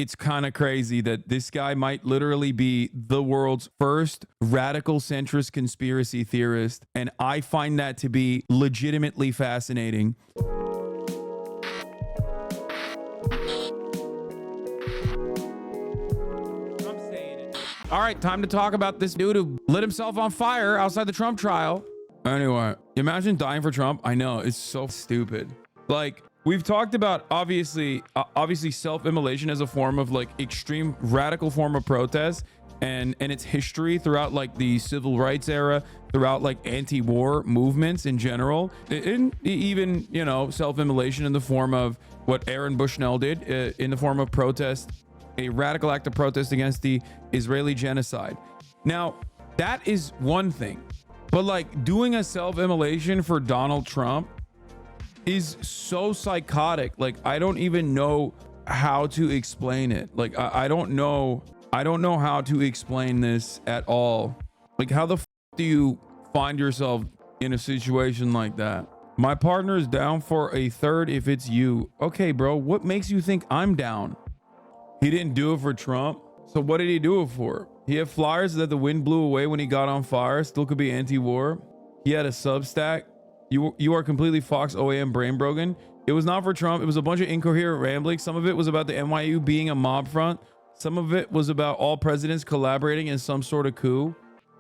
it's kind of crazy that this guy might literally be the world's first radical centrist conspiracy theorist. And I find that to be legitimately fascinating. All right, time to talk about this dude who lit himself on fire outside the Trump trial. Anyway, imagine dying for Trump. I know, it's so stupid. Like, we've talked about obviously self-immolation as a form of like extreme radical form of protest and its history throughout like the civil rights era, throughout like anti-war movements in general, and even, you know, self-immolation in the form of what Aaron Bushnell did in the form of protest, a radical act of protest against the Israeli genocide. Now, that is one thing, but like doing a self-immolation for Donald Trump is so psychotic. Like, I don't even know how to explain it. Like, I don't know how to explain this at all. Like, how the f do you find yourself in a situation like that? My partner is down for a third if it's you. Okay, bro, what makes you think I'm down? He didn't do it for Trump. So what did he do it for? He had flyers that the wind blew away when he got on fire. Still could be anti-war. He had a Substack. You are completely Fox OAM brain broken. It was not for Trump. It was a bunch of incoherent rambling. Some of it was about the NYU being a mob front. Some of it was about all presidents collaborating in some sort of coup.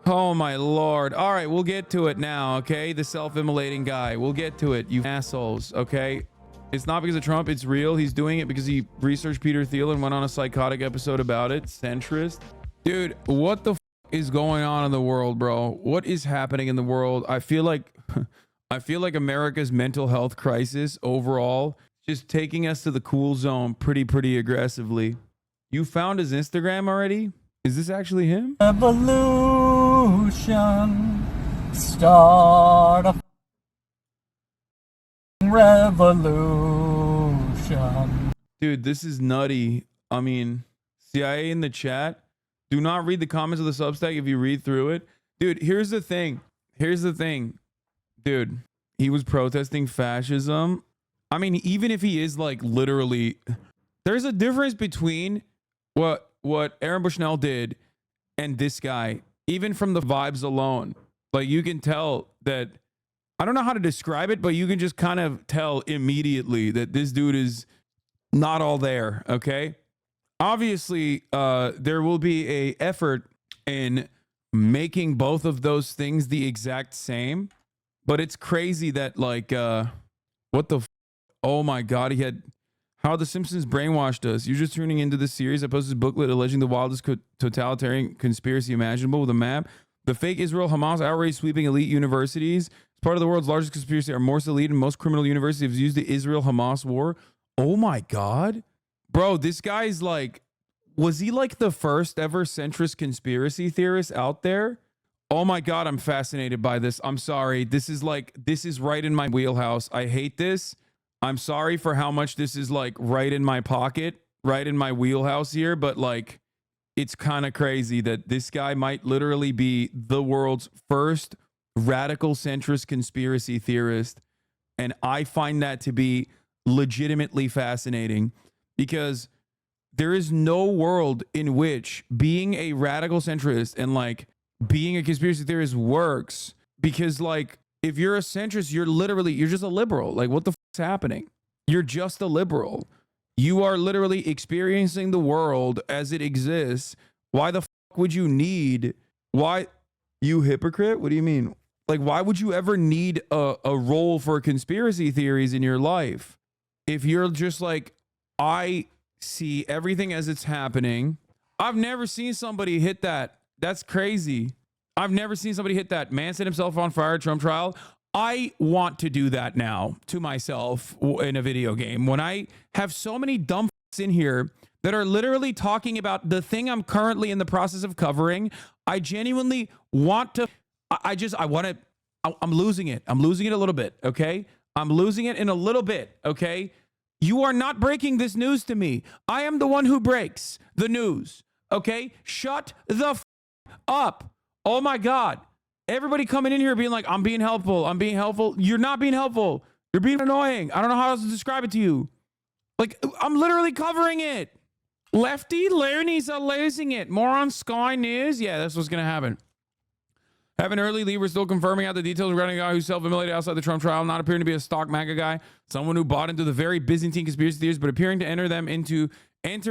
Oh my Lord. All right, we'll get to it now, okay? The self-immolating guy. We'll get to it, you assholes, okay? It's not because of Trump. It's real. He's doing it because he researched Peter Thiel and went on a psychotic episode about it. Centrist. Dude, what the f is going on in the world, bro? What is happening in the world? I feel like America's mental health crisis overall just taking us to the cool zone pretty aggressively. You found his Instagram already? Is this actually him? Revolution. Start a revolution. Dude, this is nutty. I mean, CIA in the chat. Do not read the comments of the Substack if you read through it. Dude, here's the thing. Dude, he was protesting fascism. I mean, even if he is like literally, there's a difference between what Aaron Bushnell did and this guy, even from the vibes alone. Like, you can tell that, I don't know how to describe it, but you can just kind of tell immediately that this dude is not all there, okay? Obviously, there will be a effort in making both of those things the exact same, but it's crazy that like, what the oh my God, he had How the Simpsons Brainwashed Us. You're just tuning into this series. I posted a booklet alleging the wildest totalitarian conspiracy imaginable with a map. The fake Israel-Hamas outrage sweeping elite universities. As part of the world's largest conspiracy, our most elite and most criminal universities have used the Israel-Hamas war. Oh my God. Bro, this guy's like, was he like the first ever centrist conspiracy theorist out there? Oh my God, I'm fascinated by this. I'm sorry. This is right in my wheelhouse. I hate this. I'm sorry for how much this is like right in my pocket, right in my wheelhouse here, but like, it's kind of crazy that this guy might literally be the world's first radical centrist conspiracy theorist. And I find that to be legitimately fascinating because there is no world in which being a radical centrist and like being a conspiracy theorist works, because like, if you're a centrist, you're just a liberal. Like, what the f*** is happening? You're just a liberal. You are literally experiencing the world as it exists. Why the f*** would you need? Why, you hypocrite? What do you mean? Like, why would you ever need a role for conspiracy theories in your life? If you're just like, I see everything as it's happening. I've never seen somebody hit that. That's crazy. I've never seen somebody hit that. Man set himself on fire at Trump trial. I want to do that now to myself in a video game. When I have so many dumb f***s in here that are literally talking about the thing I'm currently in the process of covering, I genuinely want to, I'm losing it. I'm losing it a little bit, okay? I'm losing it in a little bit, okay? You are not breaking this news to me. I am the one who breaks the news, okay? Shut the f*** up. Oh my God. Everybody coming in here being like, I'm being helpful. I'm being helpful. You're not being helpful. You're being annoying. I don't know how else to describe it to you. Like, I'm literally covering it. Lefty loonies are losing it. More on Sky News. Yeah, that's what's going to happen. Have an early lead. We're still confirming out the details regarding a guy who self-immolated outside the Trump trial, not appearing to be a stock MAGA guy, someone who bought into the very Byzantine conspiracy theories, but appearing to enter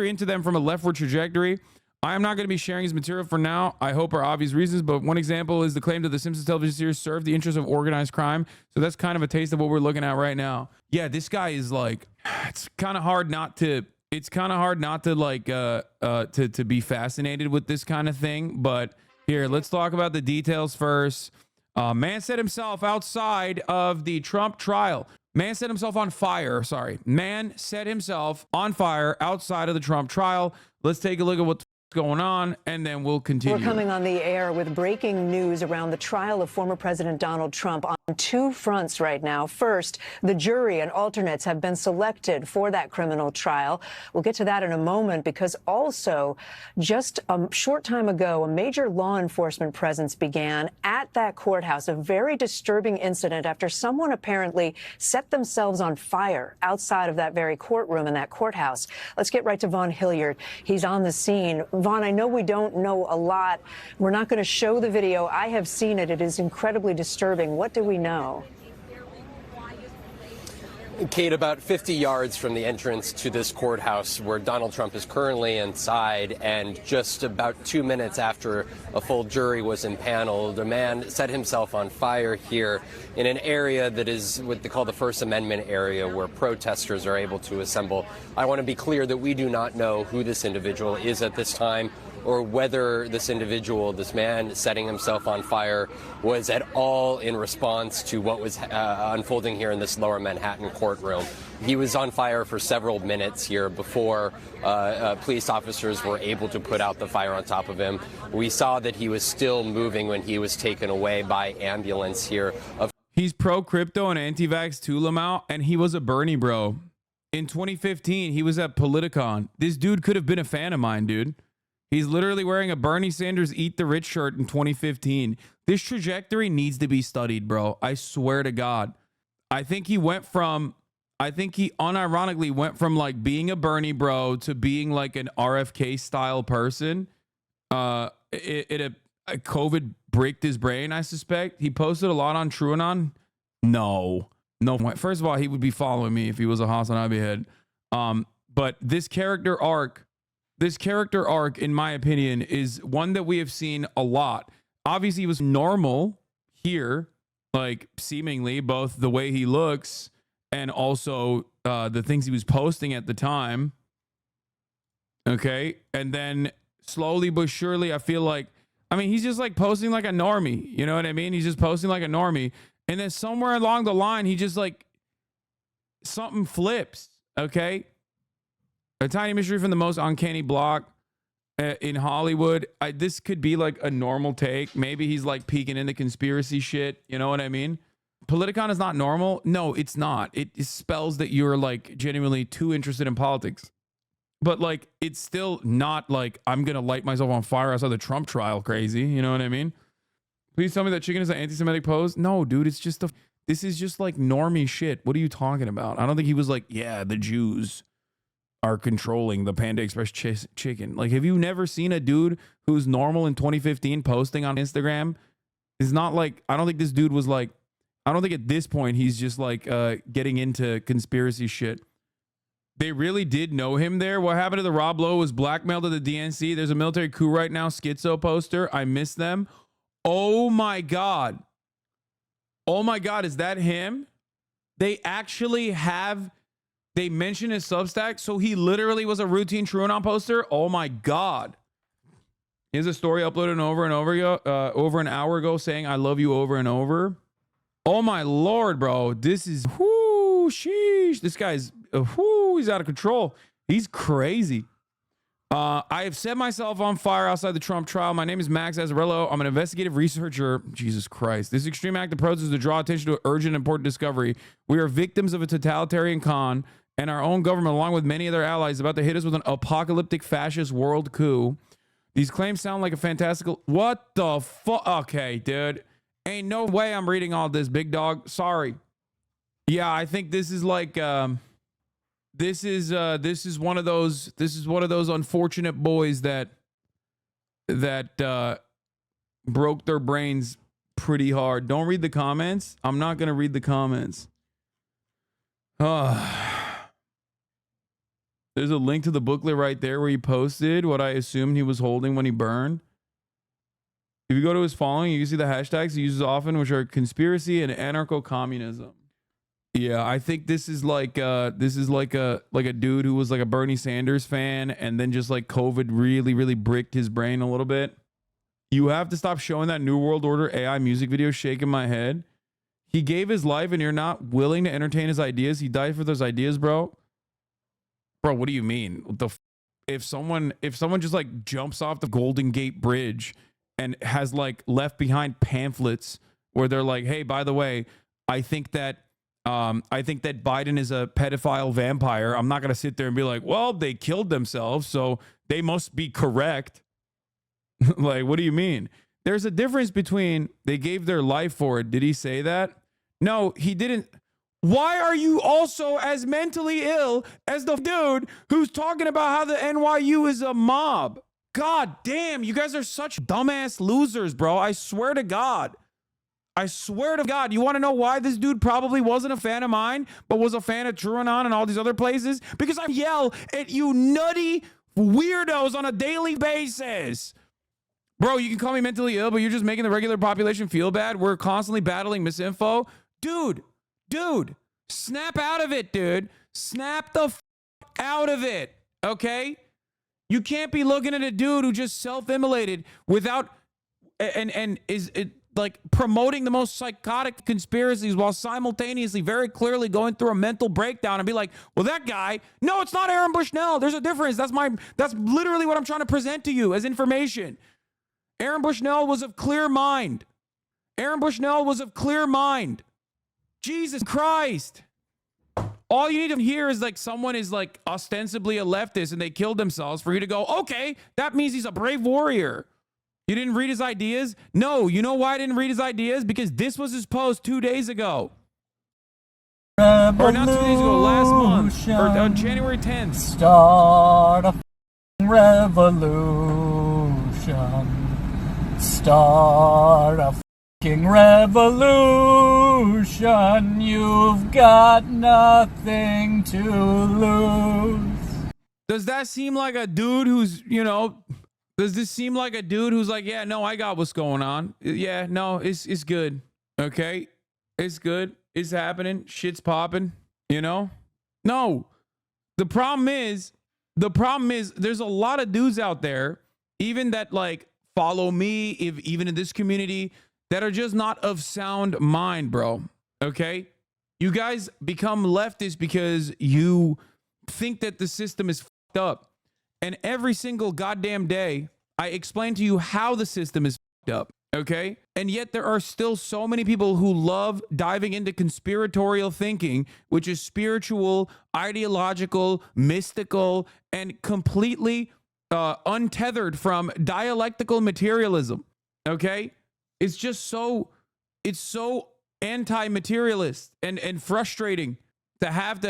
into them from a leftward trajectory. I am not going to be sharing his material for now. I hope for obvious reasons, but one example is the claim that the Simpsons television series served the interests of organized crime. So that's kind of a taste of what we're looking at right now. Yeah, this guy is like, it's kind of hard not to. It's kind of hard not to like to be fascinated with this kind of thing, but. Here, let's talk about the details first. Man set himself outside of the Trump trial. Man set himself on fire. Sorry. Man set himself on fire outside of the Trump trial. Let's take a look at what's going on, and then we'll continue. We're coming on the air with breaking news around the trial of former President Donald Trump on two fronts right now. First, the jury and alternates have been selected for that criminal trial. We'll get to that in a moment, because also just a short time ago, a major law enforcement presence began at that courthouse, a very disturbing incident after someone apparently set themselves on fire outside of that very courtroom in that courthouse. Let's get right to Vaughn Hilliard. He's on the scene. Vaughn, I know we don't know a lot. We're not going to show the video. I have seen it. It is incredibly disturbing. What do we know? Kate, about 50 yards from the entrance to this courthouse where Donald Trump is currently inside, and just about 2 minutes after a full jury was impaneled, a man set himself on fire here in an area that is what they call the First Amendment area, where protesters are able to assemble. I want to be clear that we do not know who this individual is at this time, or whether this individual, this man setting himself on fire, was at all in response to what was unfolding here in this lower Manhattan courtroom. He was on fire for several minutes here before police officers were able to put out the fire on top of him. We saw that he was still moving when he was taken away by ambulance here. He's pro-crypto and anti-vax Tulamau, and he was a Bernie bro. In 2015, he was at Politicon. This dude could have been a fan of mine, dude. He's literally wearing a Bernie Sanders Eat the Rich shirt in 2015. This trajectory needs to be studied, bro. I swear to God. I think he unironically went from like being a Bernie bro to being like an RFK style person. COVID bricked his brain, I suspect. He posted a lot on TrueAnon. No. First of all, he would be following me if he was a Hasanabi head. But this character arc, in my opinion, is one that we have seen a lot. Obviously, he was normal here, like seemingly both the way he looks and also the things he was posting at the time. Okay. And then slowly but surely, I feel like, he's just like posting like a normie. You know what I mean? He's just posting like a normie. And then somewhere along the line, he just like something flips. Okay. A tiny mystery from the most uncanny block in Hollywood. This could be like a normal take. Maybe he's like peeking into conspiracy shit. You know what I mean? Politicon is not normal. No, it's not. It spells that you're like genuinely too interested in politics. But like, it's still not like I'm going to light myself on fire outside the Trump trial crazy. You know what I mean? Please tell me that chicken is an anti-Semitic pose. No, dude, it's just this is just like normie shit. What are you talking about? I don't think he was like, yeah, the Jews are controlling the Panda Express chicken. Like, have you never seen a dude who's normal in 2015 posting on Instagram? It's not like, I don't think this dude was like, I don't think at this point he's just like getting into conspiracy shit. They really did know him there. What happened to the Rob Lowe was blackmailed to the DNC. There's a military coup right now. Schizo poster. I miss them. Oh my God. Oh my God. Is that him? They actually have... They mentioned his Substack, so he literally was a routine TrueAnon poster. Oh my God. Here's a story uploaded over an hour ago saying I love you over and over. Oh my Lord, bro. This is, whoo, sheesh. This guy's, he's out of control. He's crazy. I have set myself on fire outside the Trump trial. My name is Max Azzarello. I'm an investigative researcher. Jesus Christ. This extreme act of protest is to draw attention to an urgent and important discovery. We are victims of a totalitarian con, and our own government, along with many other allies, is about to hit us with an apocalyptic fascist world coup. These claims sound like a fantastical... What the fuck? Okay, dude. Ain't no way I'm reading all this, big dog. Sorry. Yeah, I think this is like... This is one of those unfortunate boys that broke their brains pretty hard. Don't read the comments. I'm not gonna read the comments. There's a link to the booklet right there where he posted what I assumed he was holding when he burned. If you go to his following, you can see the hashtags he uses often, which are conspiracy and anarcho-communism. Yeah, I think this is like a dude who was like a Bernie Sanders fan, and then just like COVID really bricked his brain a little bit. You have to stop showing that New World Order AI music video, shaking my head. He gave his life and you're not willing to entertain his ideas. He died for those ideas, bro. Bro, what do you mean? If someone just like jumps off the Golden Gate Bridge and has like left behind pamphlets where they're like, hey, by the way, I think that Biden is a pedophile vampire. I'm not going to sit there and be like, well, they killed themselves, so they must be correct. Like, what do you mean? There's a difference between they gave their life for it. Did he say that? No, he didn't. Why are you also as mentally ill as the dude who's talking about how the NYU is a mob? God damn, you guys are such dumbass losers, bro. I swear to God. I swear to God. You want to know why this dude probably wasn't a fan of mine, but was a fan of TrueAnon and all these other places? Because I yell at you nutty weirdos on a daily basis. Bro, you can call me mentally ill, but you're just making the regular population feel bad. We're constantly battling misinfo. Dude, snap out of it, dude. Snap the out of it, okay? You can't be looking at a dude who just self-immolated without and is like promoting the most psychotic conspiracies while simultaneously very clearly going through a mental breakdown and be like, well, that guy, no, it's not Aaron Bushnell. There's a difference. That's literally what I'm trying to present to you as information. Aaron Bushnell was of clear mind. Jesus Christ. All you need to hear is like someone is like ostensibly a leftist and they killed themselves for you to go, okay, that means he's a brave warrior. You didn't read his ideas? No, you know why I didn't read his ideas? Because this was his post 2 days ago. Or not 2 days ago, last month. Or on January 10th. Start a revolution. Start a revolution. You've got nothing to lose. Does that seem like a dude who's, does this seem like a dude who's like, yeah, no, I got what's going on. Yeah, no, it's good. Okay. It's good. It's happening. Shit's popping, No. The problem is there's a lot of dudes out there, even that like follow me, even in this community, that are just not of sound mind, bro. Okay. You guys become leftists because you think that the system is fucked up. And every single goddamn day, I explain to you how the system is fucked up. Okay. And yet there are still so many people who love diving into conspiratorial thinking, which is spiritual, ideological, mystical, and completely untethered from dialectical materialism. Okay. It's just so anti-materialist and frustrating to have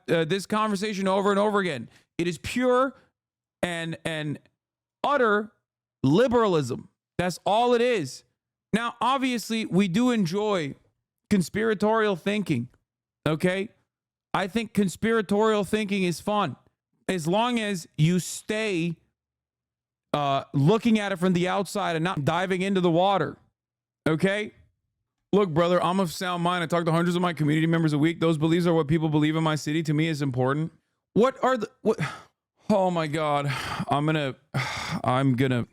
this conversation over and over again. It is pure and utter liberalism. That's all it is. Now, obviously, we do enjoy conspiratorial thinking. Okay? I think conspiratorial thinking is fun as long as you stay looking at it from the outside and not diving into the water. Okay? Look, brother, I'm of sound mind. I talk to hundreds of my community members a week. Those beliefs are what people believe in my city. To me, is important. What? Oh my God. I'm gonna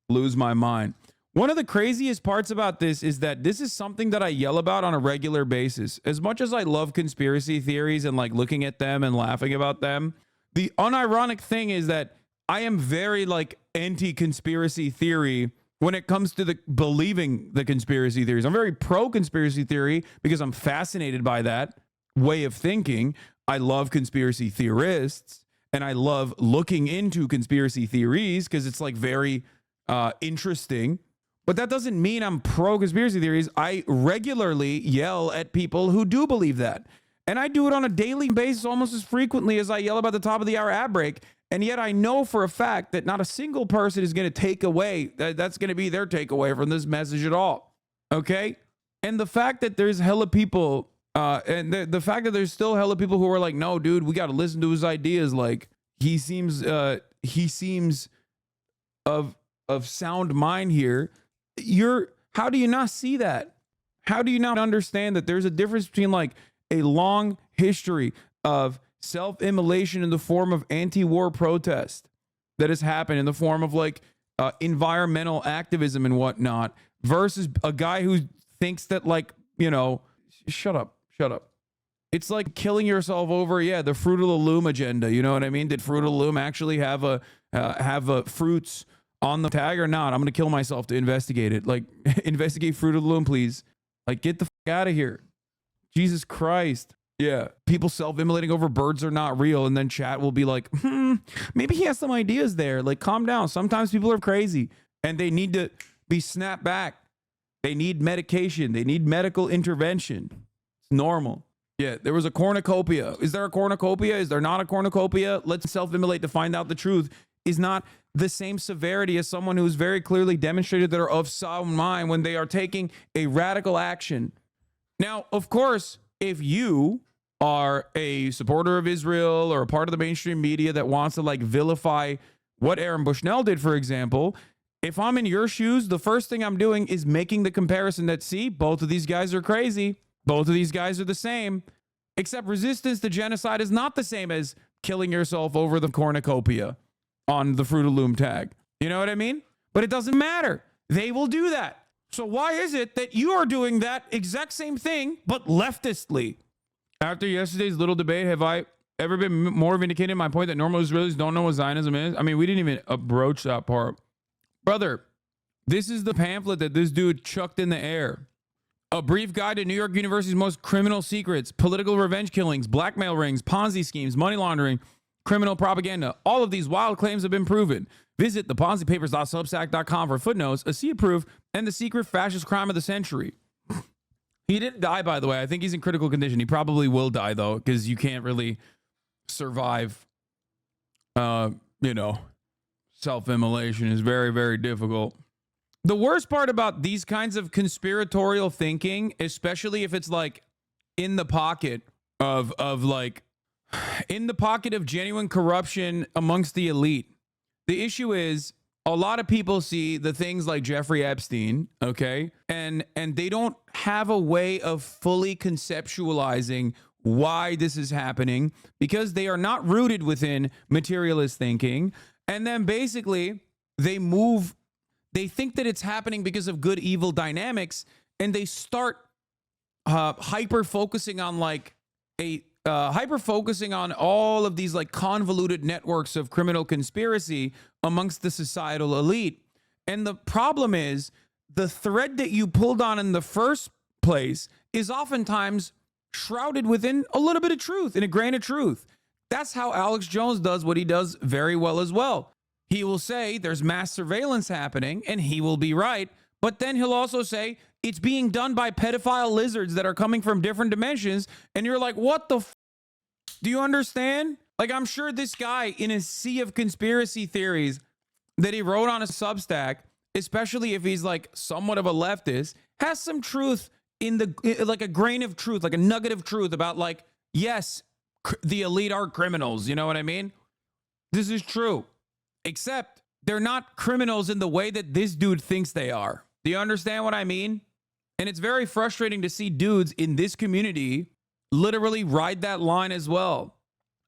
lose my mind. One of the craziest parts about this is that this is something that I yell about on a regular basis. As much as I love conspiracy theories and like looking at them and laughing about them, the unironic thing is that I am very like anti-conspiracy theory when it comes to the believing the conspiracy theories. I'm very pro-conspiracy theory because I'm fascinated by that way of thinking. I love conspiracy theorists and I love looking into conspiracy theories because it's like very interesting. But that doesn't mean I'm pro-conspiracy theories. I regularly yell at people who do believe that. And I do it on a daily basis almost as frequently as I yell about the top of the hour ad break. And yet I know for a fact that not a single person is going to take away, that's going to be their takeaway from this message at all. Okay? And the fact that there's hella people, and the fact that there's still hella people who are like, no, dude, we got to listen to his ideas. Like, he seems of sound mind here. How do you not see that? How do you not understand that there's a difference between like a long history of self-immolation in the form of anti-war protest that has happened in the form of like environmental activism and whatnot versus a guy who thinks that like, you know, shut up. It's like killing yourself over, the Fruit of the Loom agenda. You know what I mean? Did Fruit of the Loom actually have a fruits on the tag or not? I'm going to kill myself to investigate it. Like, investigate Fruit of the Loom, please. Like, get the out of here. Jesus Christ. Yeah. People self-immolating over birds are not real. And then chat will be like, maybe he has some ideas there. Like, calm down. Sometimes people are crazy and they need to be snapped back. They need medication. They need medical intervention. It's normal. Yeah, there was a cornucopia. Is there a cornucopia? Is there not a cornucopia? Let's self-immolate to find out the truth is not the same severity as someone who's very clearly demonstrated that are of sound mind when they are taking a radical action. Now, of course, if you are a supporter of Israel or a part of the mainstream media that wants to like vilify what Aaron Bushnell did, for example, if I'm in your shoes, the first thing I'm doing is making the comparison that, see, both of these guys are crazy. Both of these guys are the same, except resistance to genocide is not the same as killing yourself over the cornucopia on the Fruit of Loom tag. You know what I mean? But it doesn't matter. They will do that. So why is it that you are doing that exact same thing, but leftistly? After yesterday's little debate, have I ever been more vindicated in my point that normal Israelis don't know what Zionism is? I mean, we didn't even broach that part. Brother, this is the pamphlet that this dude chucked in the air. A brief guide to New York University's most criminal secrets, political revenge killings, blackmail rings, Ponzi schemes, money laundering, criminal propaganda. All of these wild claims have been proven. Visit theponzipapers.substack.com for footnotes, a seed proof, and the secret fascist crime of the century. He didn't die, by the way. I think he's in critical condition. He probably will die, though, because you can't really survive, self-immolation is very, very difficult. The worst part about these kinds of conspiratorial thinking, especially if it's like in the pocket of genuine corruption amongst the elite. The issue is a lot of people see the things like Jeffrey Epstein, okay? And they don't have a way of fully conceptualizing why this is happening because they are not rooted within materialist thinking. And then basically they think that it's happening because of good evil dynamics, and they start hyper focusing on all of these like convoluted networks of criminal conspiracy amongst the societal elite. And the problem is the thread that you pulled on in the first place is oftentimes shrouded within a little bit of truth, in a grain of truth. That's how Alex Jones does what he does very well as well. He will say there's mass surveillance happening, and he will be right. But then he'll also say it's being done by pedophile lizards that are coming from different dimensions. And you're like, what the do you understand? Like, I'm sure this guy in a sea of conspiracy theories that he wrote on a Substack, especially if he's like somewhat of a leftist, has some truth like a grain of truth, like a nugget of truth about like, yes, the elite are criminals. You know what I mean? This is true. Except they're not criminals in the way that this dude thinks they are. Do you understand what I mean? And it's very frustrating to see dudes in this community literally ride that line as well.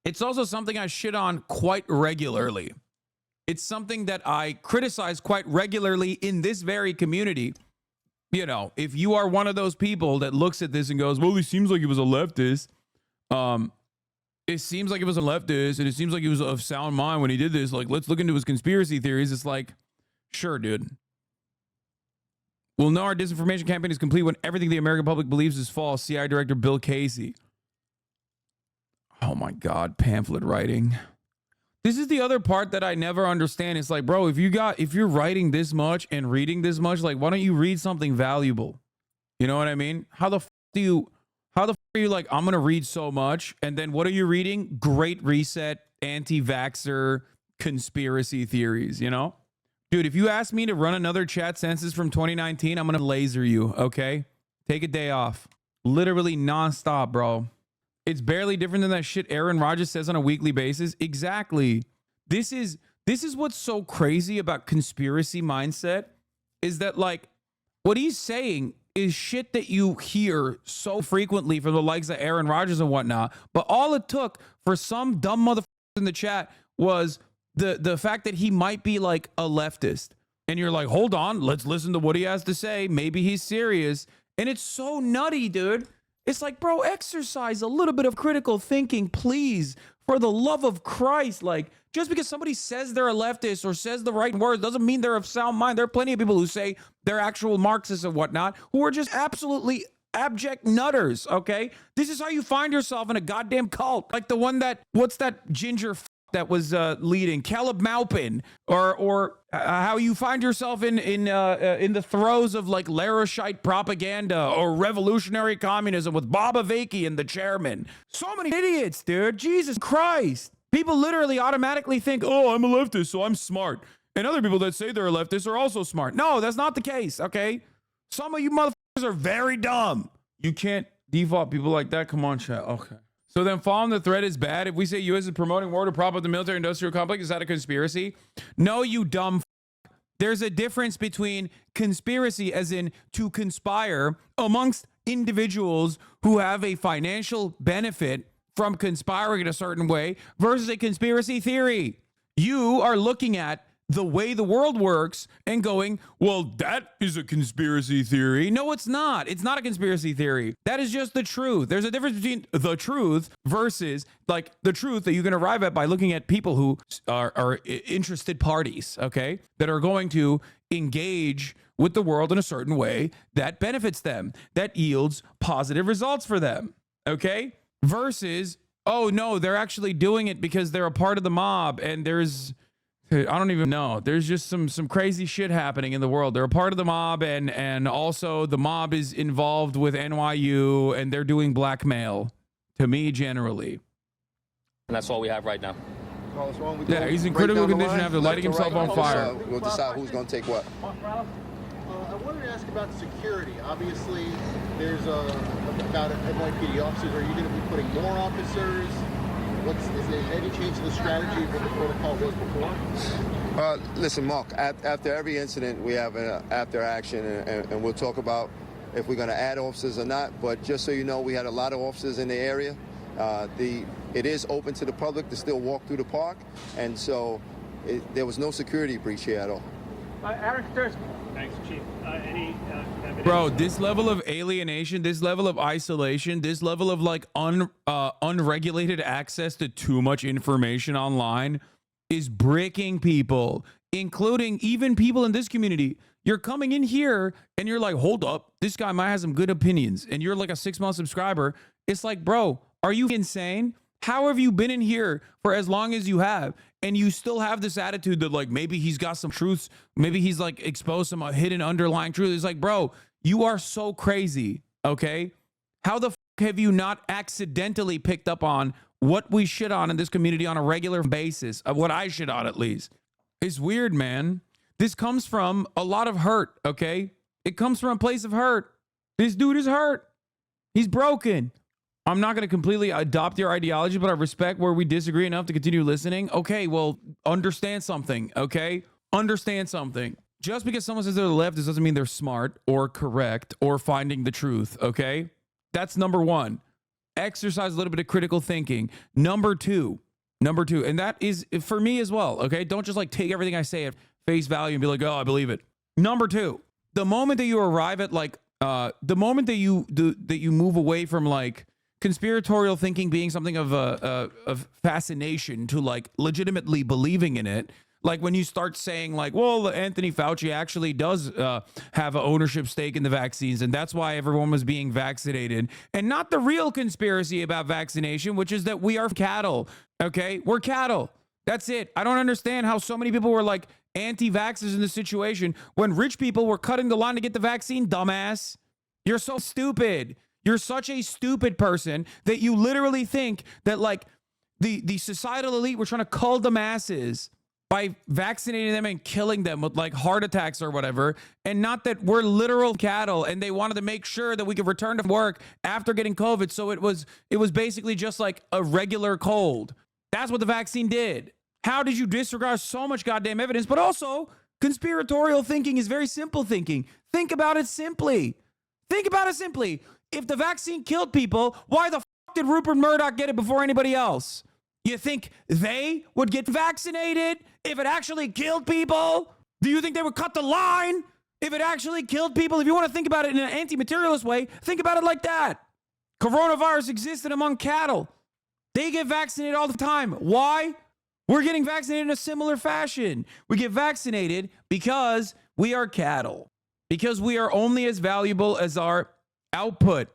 It's also something I shit on quite regularly. It's something that I criticize quite regularly in this very community. You know, if you are one of those people that looks at this and goes, well, he seems like he was a leftist. It seems like it was a leftist, and it seems like he was of sound mind when he did this. Like, let's look into his conspiracy theories. It's like, sure, dude. We'll know our disinformation campaign is complete when everything the American public believes is false. CIA Director Bill Casey. Oh my God, pamphlet writing. This is the other part that I never understand. It's like, bro, if you're writing this much and reading this much, like, why don't you read something valuable? You know what I mean? How the f are are you like, I'm going to read so much. And then what are you reading? Great Reset, anti-vaxxer, conspiracy theories, you know? Dude, if you ask me to run another chat census from 2019, I'm going to laser you, okay? Take a day off. Literally nonstop, bro. It's barely different than that shit Aaron Rodgers says on a weekly basis. Exactly. This is what's so crazy about conspiracy mindset is that, like, what he's saying is shit that you hear so frequently from the likes of Aaron Rodgers and whatnot. But all it took for some dumb motherfucker in the chat was the fact that he might be like a leftist. And you're like, hold on, let's listen to what he has to say. Maybe he's serious. And it's so nutty, dude. It's like, bro, exercise a little bit of critical thinking, please. For the love of Christ. Like, just because somebody says they're a leftist or says the right words doesn't mean they're of sound mind. There are plenty of people who say they're actual Marxists and whatnot who are just absolutely abject nutters, okay? This is how you find yourself in a goddamn cult. Like the one that, what's that ginger that was leading, Caleb Maupin, or how you find yourself in the throes of like Laroshite propaganda or revolutionary communism with Bob Avaki and the chairman. So many idiots, dude. Jesus Christ. People literally automatically think, oh, I'm a leftist, so I'm smart. And other people that say they're a leftist are also smart. No, that's not the case, okay? Some of you motherfuckers are very dumb. You can't default people like that. Come on, chat. Okay. So then following the thread is bad. If we say U.S. is promoting war to prop up the military-industrial complex, is that a conspiracy? No, you dumb f***. There's a difference between conspiracy, as in to conspire amongst individuals who have a financial benefit from conspiring in a certain way, versus a conspiracy theory. You are looking at the way the world works and going, well, that is a conspiracy theory. No, it's not. It's not a conspiracy theory. That is just the truth. There's a difference between the truth versus like the truth that you can arrive at by looking at people who are interested parties, okay, that are going to engage with the world in a certain way that benefits them, that yields positive results for them, okay, versus, oh, no, they're actually doing it because they're a part of the mob and there's, I don't even know. There's just some crazy shit happening in the world. They're a part of the mob, and also the mob is involved with NYU, and they're doing blackmail. To me, generally. And that's all we have right now. Yeah, he's in critical condition after lighting himself on fire. We'll decide who's going to take what. I wanted to ask about security. Obviously, there's about NYPD officers. Are you going to be putting more officers? Is there any change to the strategy of what the protocol was before? Listen, Mark, after every incident, we have an after action, and we'll talk about if we're going to add officers or not. But just so you know, we had a lot of officers in the area. It is open to the public to still walk through the park, and so there was no security breach here at all. Aaron Thurston. Thanks, Chief. Bro, this level of alienation, this level of isolation, this level of like unregulated access to too much information online is breaking people, including even people in this community. You're coming in here and you're like, hold up, this guy might have some good opinions, and you're like a 6-month subscriber. It's like, bro, are you insane? How have you been in here for as long as you have, and you still have this attitude that like maybe he's got some truths, maybe he's like exposed some hidden underlying truth? It's like, bro, you are so crazy, okay? How the f have you not accidentally picked up on what we shit on in this community on a regular basis, of what I shit on at least? It's weird, man. This comes from a lot of hurt, okay? It comes from a place of hurt. This dude is hurt. He's broken. I'm not going to completely adopt your ideology, but I respect where we disagree enough to continue listening. Okay, well, understand something, okay? Understand something. Just because someone says they're the left, this doesn't mean they're smart or correct or finding the truth, okay? That's number one. Exercise a little bit of critical thinking. Number two, and that is for me as well, okay? Don't just like take everything I say at face value and be like, oh, I believe it. Number two, the moment that you arrive at like, the moment that you move away from like, conspiratorial thinking being something of fascination to like legitimately believing in it, like when you start saying like, well, Anthony Fauci actually does have an ownership stake in the vaccines, and that's why everyone was being vaccinated, and not the real conspiracy about vaccination, which is that we are cattle, okay? We're cattle. That's it. I don't understand how so many people were like anti-vaxxers in this situation when rich people were cutting the line to get the vaccine, dumbass. You're so stupid. You're such a stupid person that you literally think that like the societal elite were trying to cull the masses by vaccinating them and killing them with like heart attacks or whatever, and not that we're literal cattle and they wanted to make sure that we could return to work after getting COVID. So it was basically just like a regular cold. That's what the vaccine did. How did you disregard so much goddamn evidence? But also, conspiratorial thinking is very simple thinking. Think about it simply. Think about it simply. If the vaccine killed people, why the fuck did Rupert Murdoch get it before anybody else? You think they would get vaccinated if it actually killed people? Do you think they would cut the line if it actually killed people? If you want to think about it in an anti-materialist way, think about it like that. Coronavirus existed among cattle. They get vaccinated all the time. Why? We're getting vaccinated in a similar fashion. We get vaccinated because we are cattle. Because we are only as valuable as our output.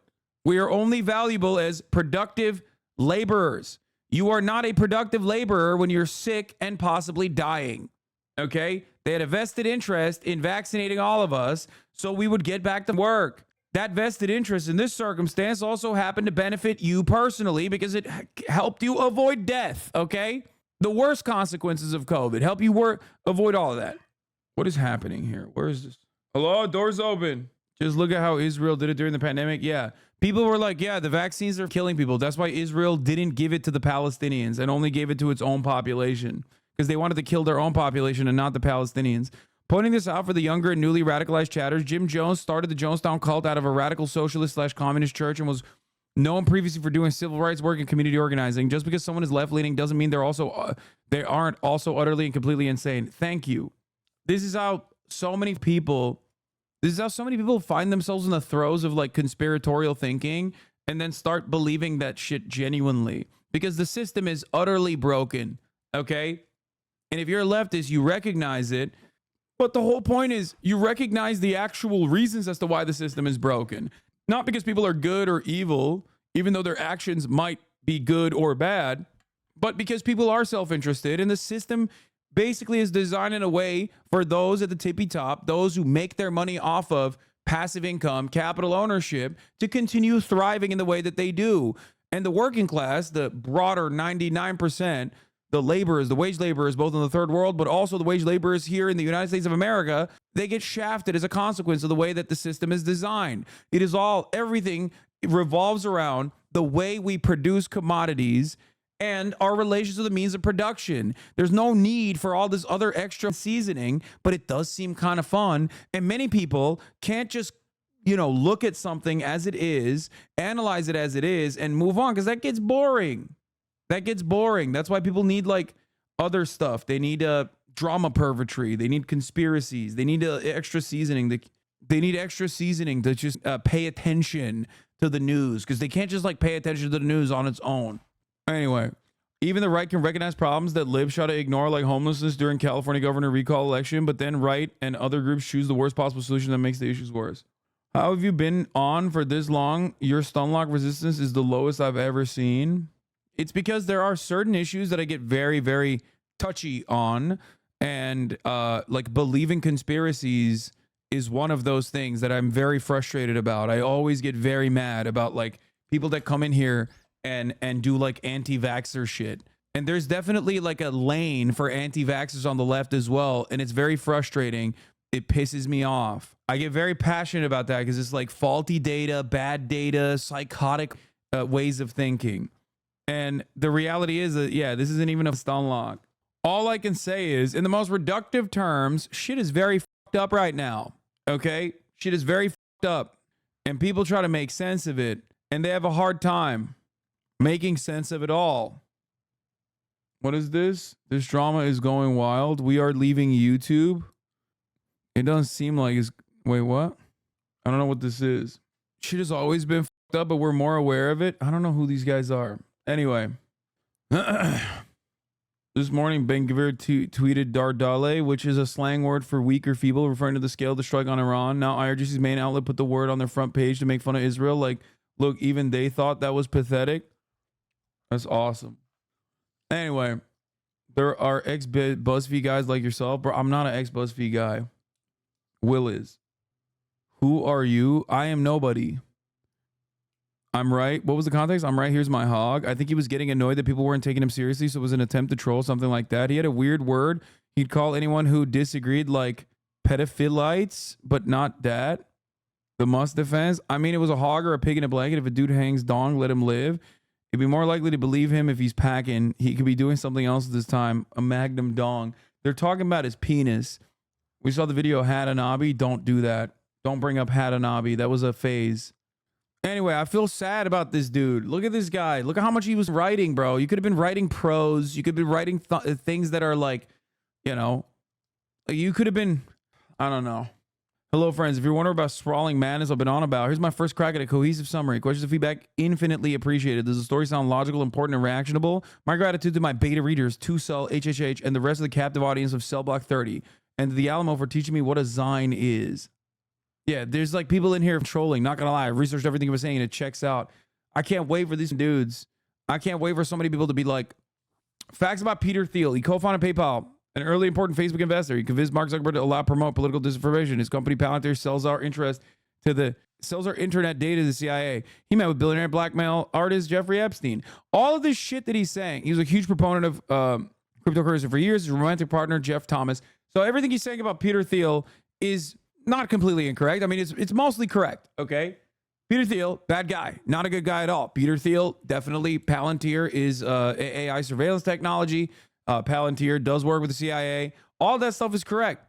We are only valuable as productive laborers. You are not a productive laborer when you're sick and possibly dying. Okay? They had a vested interest in vaccinating all of us so we would get back to work. That vested interest in this circumstance also happened to benefit you personally because it helped you avoid death. Okay? The worst consequences of COVID help you avoid all of that. What is happening here? Where is this? Hello? Doors open. Just look at how Israel did it during the pandemic. Yeah. People were like, yeah, the vaccines are killing people. That's why Israel didn't give it to the Palestinians and only gave it to its own population because they wanted to kill their own population and not the Palestinians. Pointing this out for the younger and newly radicalized chatters, Jim Jones started the Jonestown cult out of a radical socialist/communist church and was known previously for doing civil rights work and community organizing. Just because someone is left-leaning doesn't mean they aren't also utterly and completely insane. Thank you. This is how so many people find themselves in the throes of like conspiratorial thinking and then start believing that shit genuinely because the system is utterly broken. Okay. And if you're a leftist, you recognize it. But the whole point is you recognize the actual reasons as to why the system is broken. Not because people are good or evil, even though their actions might be good or bad, but because people are self-interested and the system basically is designed in a way for those at the tippy top, those who make their money off of passive income, capital ownership, to continue thriving in the way that they do. And the working class, the broader 99%, the laborers, the wage laborers, both in the third world, but also the wage laborers here in the United States of America, they get shafted as a consequence of the way that the system is designed. Everything revolves around the way we produce commodities and our relations to the means of production. There's no need for all this other extra seasoning, but it does seem kind of fun. And many people can't just, look at something as it is, analyze it as it is, and move on because that gets boring. That's why people need like other stuff. They need drama purgatory. They need conspiracies. They need extra seasoning. They need extra seasoning to just pay attention to the news because they can't just like pay attention to the news on its own. Anyway, even the right can recognize problems that libs try to ignore, like homelessness during California governor recall election, but then right and other groups choose the worst possible solution that makes the issues worse. How have you been on for this long? Your stun lock resistance is the lowest I've ever seen. It's because there are certain issues that I get very, very touchy on, and like believing conspiracies is one of those things that I'm very frustrated about. I always get very mad about like people that come in here and do like anti-vaxxer shit. And there's definitely like a lane for anti-vaxxers on the left as well. And it's very frustrating. It pisses me off. I get very passionate about that because it's like faulty data, bad data, psychotic ways of thinking. And the reality is that, yeah, this isn't even a stun lock. All I can say is, in the most reductive terms, shit is very fucked up right now. Okay? Shit is very fucked up. And people try to make sense of it. And they have a hard time making sense of it all. What is this? This drama is going wild. We are leaving YouTube. It doesn't seem like it's... Wait, what? I don't know what this is. Shit has always been fucked up, but we're more aware of it. I don't know who these guys are. Anyway. This morning, Ben-Gvir tweeted Dardale, which is a slang word for weak or feeble, referring to the scale of the strike on Iran. Now, IRGC's main outlet put the word on their front page to make fun of Israel. Like, look, even they thought that was pathetic. That's awesome. Anyway, there are ex-BuzzFeed guys like yourself. Bro, I'm not an ex-BuzzFeed guy. Will is. Who are you? I am nobody. I'm right. What was the context? I'm right. Here's my hog. I think he was getting annoyed that people weren't taking him seriously, so it was an attempt to troll, something like that. He had a weird word. He'd call anyone who disagreed like pedophilites, but not that. The must defense. I mean, it was a hog or a pig in a blanket. If a dude hangs dong, let him live. You'd be more likely to believe him if he's packing. He could be doing something else at this time. A magnum dong. They're talking about his penis. We saw the video Hasanabi. Don't do that. Don't bring up Hasanabi. That was a phase. Anyway, I feel sad about this dude. Look at this guy. Look at how much he was writing, bro. You could have been writing prose. You could have been writing things that are like, you know, you could have been, I don't know. Hello, friends. If you're wondering about sprawling madness I've been on about, here's my first crack at a cohesive summary. Questions and feedback infinitely appreciated. Does the story sound logical, important, and reactionable? My gratitude to my beta readers, 2Cell, HHH, and the rest of the captive audience of Cell Block 30, and to the Alamo for teaching me what a Zine is. Yeah, there's like people in here trolling. Not gonna lie, I researched everything he was saying and it checks out. I can't wait for these dudes. I can't wait for so many people to be like, facts about Peter Thiel. He co-founded PayPal, an early important Facebook investor. He convinced Mark Zuckerberg to allow promote political disinformation. His company Palantir sells our internet data to the CIA. He met with billionaire blackmail artist Jeffrey Epstein. All of this shit that he's saying. He was a huge proponent of cryptocurrency for years. His romantic partner Jeff Thomas. So everything he's saying about Peter Thiel is not completely incorrect. I mean, it's mostly correct, okay? Peter Thiel, bad guy. Not a good guy at all. Peter Thiel, definitely. Palantir is AI surveillance technology. Palantir does work with the CIA. All that stuff is correct,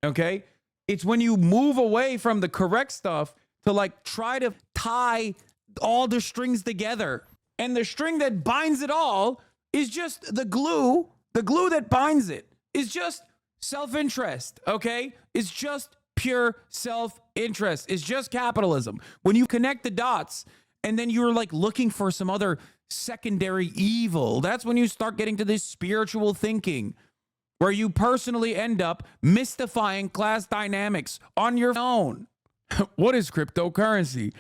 okay? It's when you move away from the correct stuff to like try to tie all the strings together. And the string that binds it all is just the glue. The glue that binds it is just self-interest, okay? It's just pure self-interest. It's just capitalism. When you connect the dots and then you're like looking for some other secondary evil, that's when you start getting to this spiritual thinking where you personally end up mystifying class dynamics on your own. What is cryptocurrency?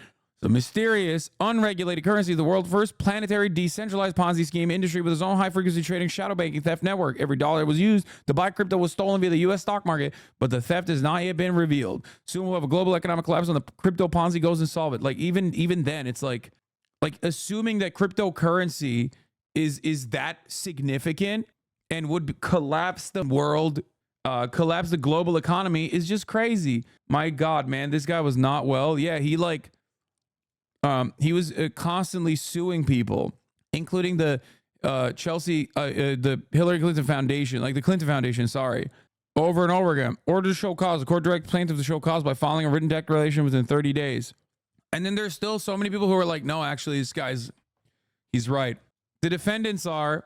The mysterious, unregulated currency of the world's first planetary decentralized Ponzi scheme industry with its own high-frequency trading shadow banking theft network. Every dollar that was used to buy crypto was stolen via the U.S. stock market, but the theft has not yet been revealed. Soon we'll have a global economic collapse when the crypto Ponzi goes insolvent. Like even then, it's like assuming that cryptocurrency is that significant and would collapse the world, collapse the global economy is just crazy. My God, man, this guy was not well. Yeah, he was constantly suing people, including the the Hillary Clinton Foundation, like the Clinton Foundation, sorry, over and over again. Order to show cause. The court directs plaintiff to show cause by filing a written declaration within 30 days. And then there's still so many people who are like, no, actually, he's right. The defendants are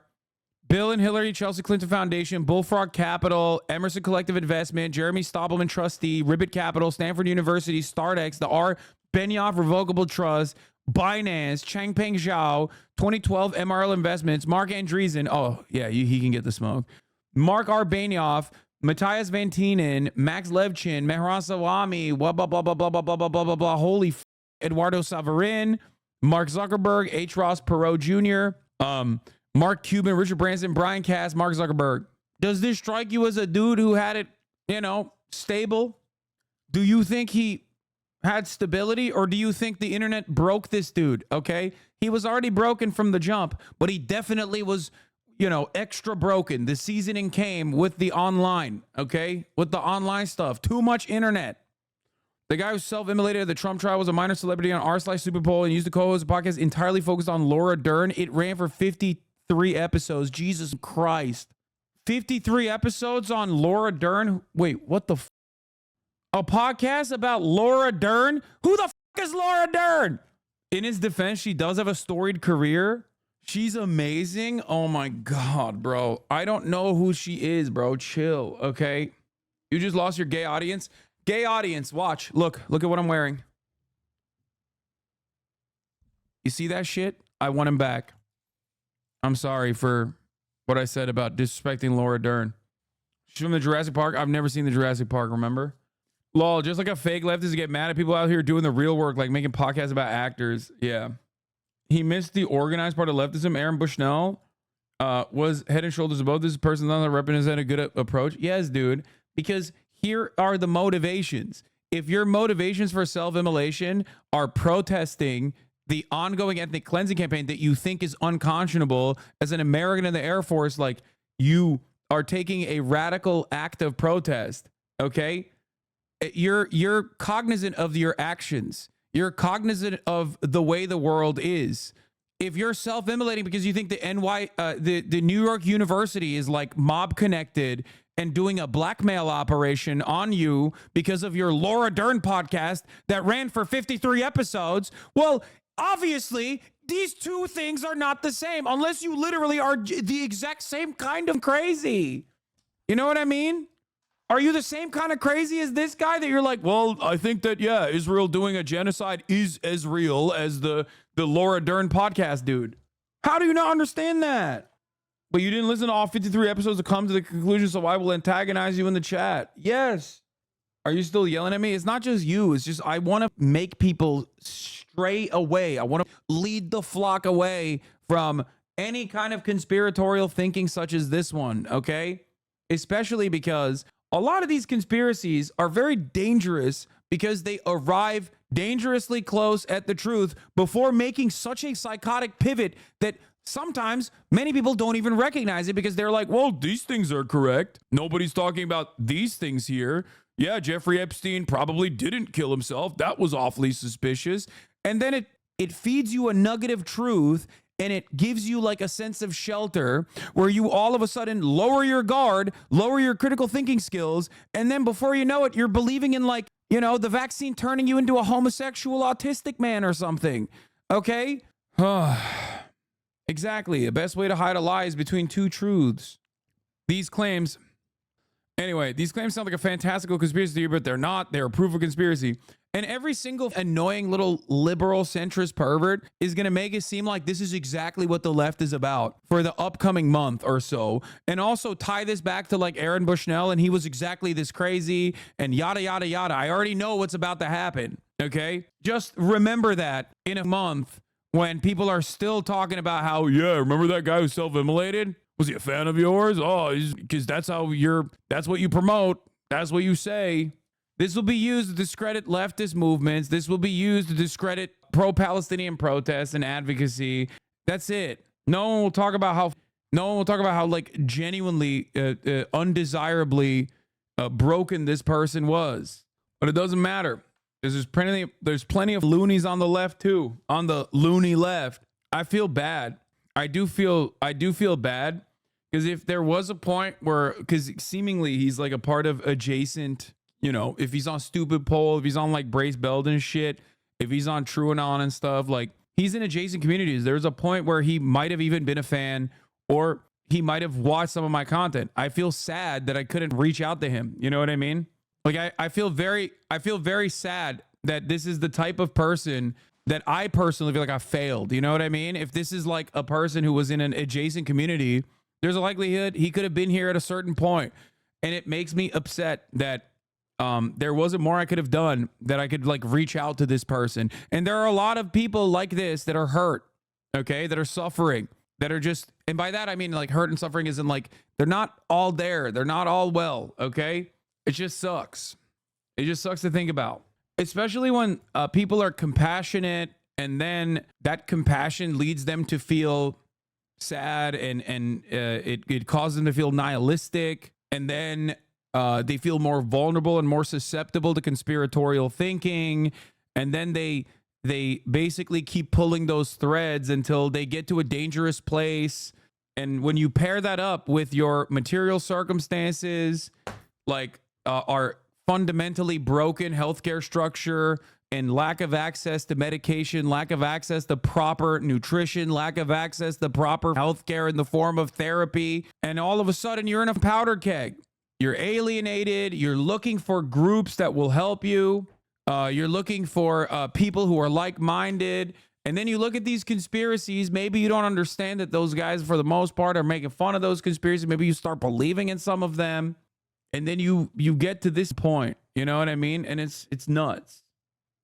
Bill and Hillary Chelsea Clinton Foundation, Bullfrog Capital, Emerson Collective Investment, Jeremy Stoppelman Trustee, Ribbit Capital, Stanford University, StartX, the R. Benioff Revocable Trust, Binance, Changpeng Zhao, 2012 MRL Investments, Mark Andreessen. Oh, yeah, he can get the smoke. Mark R. Benioff, Matthias Van Tienen, Max Levchin, Mehran Sawami, blah, blah, blah, blah, blah, blah, blah, blah, blah, blah, blah. Holy f***. Eduardo Saverin, Mark Zuckerberg, H. Ross Perot Jr., Mark Cuban, Richard Branson, Brian Cass, Mark Zuckerberg. Does this strike you as a dude who had it, stable? Do you think he had stability, or do you think the internet broke this dude? Okay, he was already broken from the jump, but he definitely was, extra broken. The seasoning came with the online, okay, with the online stuff. Too much internet. The guy who self-immolated at the Trump trial was a minor celebrity on r/Super Bowl and used to co-host a podcast entirely focused on Laura Dern. It ran for 53 episodes. Jesus Christ. 53 episodes on Laura Dern? Wait, what the a podcast about Laura Dern? Who the is Laura Dern? In his defense, she does have a storied career. She's amazing. Oh my God, bro. I don't know who she is, bro. Chill, okay? You just lost your gay audience. Gay audience, watch. Look at what I'm wearing. You see that shit? I want him back. I'm sorry for what I said about disrespecting Laura Dern. She's from the Jurassic Park. I've never seen the Jurassic Park, remember? Lol, just like a fake leftist get mad at people out here doing the real work, like making podcasts about actors. Yeah. He missed the organized part of leftism. Aaron Bushnell was head and shoulders above this person that represented a good approach. Yes, dude, because here are the motivations. If your motivations for self-immolation are protesting the ongoing ethnic cleansing campaign that you think is unconscionable as an American in the Air Force, like you are taking a radical act of protest, okay? You're cognizant of your actions. You're cognizant of the way the world is. If you're self-immolating because you think the New York University is like mob connected and doing a blackmail operation on you because of your Laura Dern podcast that ran for 53 episodes, well, obviously these two things are not the same unless you literally are the exact same kind of crazy. You know what I mean? Are you the same kind of crazy as this guy that you're like, well, I think that, yeah, Israel doing a genocide is as real as the Laura Dern podcast dude? How do you not understand that? But you didn't listen to all 53 episodes to come to the conclusion, so I will antagonize you in the chat. Yes. Are you still yelling at me? It's not just you. It's just I want to make people stray away. I want to lead the flock away from any kind of conspiratorial thinking such as this one, okay? Especially because a lot of these conspiracies are very dangerous because they arrive dangerously close at the truth before making such a psychotic pivot that sometimes many people don't even recognize it because they're like, well, these things are correct. Nobody's talking about these things here. Yeah, Jeffrey Epstein probably didn't kill himself. That was awfully suspicious. And then it feeds you a nugget of truth, and it gives you like a sense of shelter where you all of a sudden lower your guard, lower your critical thinking skills, and then before you know it, you're believing in like, you know, the vaccine turning you into a homosexual autistic man or something. Okay? Exactly. The best way to hide a lie is between two truths. These claims sound like a fantastical conspiracy theory, but they're not. They're proof of conspiracy. And every single annoying little liberal centrist pervert is going to make it seem like this is exactly what the left is about for the upcoming month or so. And also tie this back to like Aaron Bushnell, and he was exactly this crazy and yada, yada, yada. I already know what's about to happen. Okay. Just remember that in a month when people are still talking about how, yeah, remember that guy who self-immolated? Was he a fan of yours? Oh, because that's what you promote. That's what you say. This will be used to discredit leftist movements. This will be used to discredit pro-Palestinian protests and advocacy. That's it. No one will talk about how like genuinely undesirably broken this person was. But it doesn't matter. There's plenty of loonies on the left too. On the loony left. I feel bad. I do feel bad because if there was a point where, because seemingly he's like a part of adjacent, you know, if he's on Stupid Poll, if he's on like Brace Belden shit, if he's on TrueAnon and stuff, like he's in adjacent communities. There's a point where he might have even been a fan, or he might have watched some of my content. I feel sad that I couldn't reach out to him. You know what I mean? Like I feel very sad that this is the type of person that I personally feel like I failed. You know what I mean? If this is like a person who was in an adjacent community, there's a likelihood he could have been here at a certain point. And it makes me upset that there wasn't more I could have done, that I could like reach out to this person. And there are a lot of people like this that are hurt, okay, that are suffering, that are just, and by that I mean like hurt and suffering isn't like, they're not all there. They're not all well, okay? It just sucks. It just sucks to think about, especially when people are compassionate and then that compassion leads them to feel sad and it causes them to feel nihilistic, and then they feel more vulnerable and more susceptible to conspiratorial thinking, and then they basically keep pulling those threads until they get to a dangerous place. And when you pair that up with your material circumstances, like our fundamentally broken healthcare structure and lack of access to medication, lack of access to proper nutrition, lack of access to proper healthcare in the form of therapy, and all of a sudden you're in a powder keg. You're alienated. You're looking for groups that will help you. You're looking for people who are like-minded. And then you look at these conspiracies. Maybe you don't understand that those guys, for the most part, are making fun of those conspiracies. Maybe you start believing in some of them. And then you get to this point. You know what I mean? And it's nuts.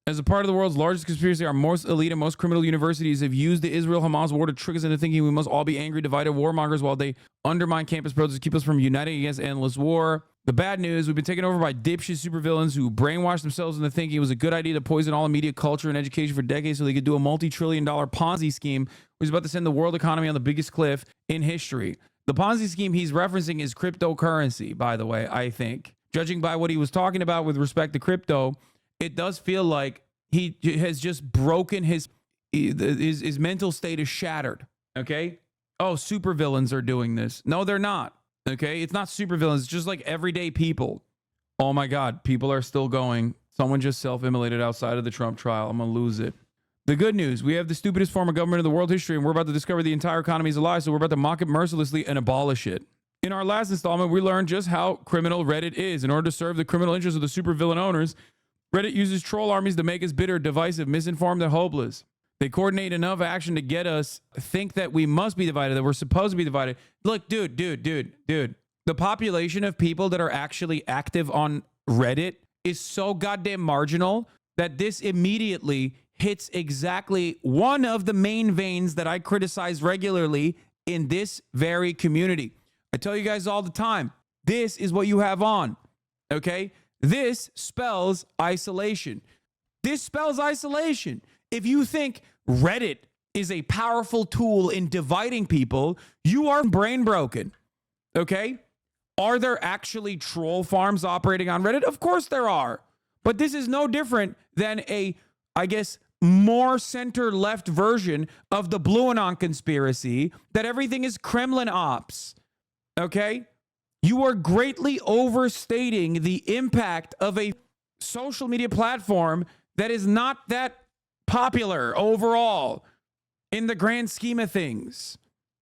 As a part of the world's largest conspiracy, our most elite and most criminal universities have used the Israel-Hamas war to trick us into thinking we must all be angry, divided warmongers while they undermine campus protests to keep us from uniting against endless war. The bad news, we've been taken over by dipshit supervillains who brainwashed themselves into thinking it was a good idea to poison all media, culture, and education for decades so they could do a multi-trillion-dollar Ponzi scheme which is about to send the world economy on the biggest cliff in history. The Ponzi scheme he's referencing is cryptocurrency, by the way, I think. Judging by what he was talking about with respect to crypto, it does feel like he has just broken his mental state is shattered, okay? Oh, supervillains are doing this. No, they're not. Okay, it's not supervillains, it's just like everyday people. Oh my God, people are still going. Someone just self-immolated outside of the Trump trial. I'm gonna lose it. The good news, we have the stupidest form of government in the world history, and we're about to discover the entire economy is a lie, so we're about to mock it mercilessly and abolish it. In our last installment, we learned just how criminal Reddit is. In order to serve the criminal interests of the supervillain owners, Reddit uses troll armies to make us bitter, divisive, misinformed, and hopeless. They coordinate enough action to get us think that we must be divided, that we're supposed to be divided. Look, dude. The population of people that are actually active on Reddit is so goddamn marginal that this immediately hits exactly one of the main veins that I criticize regularly in this very community. I tell you guys all the time, this is what you have on, okay? This spells isolation. This spells isolation. If you think Reddit is a powerful tool in dividing people, you are brain broken, okay? Are there actually troll farms operating on Reddit? Of course there are. But this is no different than a, I guess, more center-left version of the Blue Anon conspiracy that everything is Kremlin ops, okay? You are greatly overstating the impact of a social media platform that is not that popular overall in the grand scheme of things,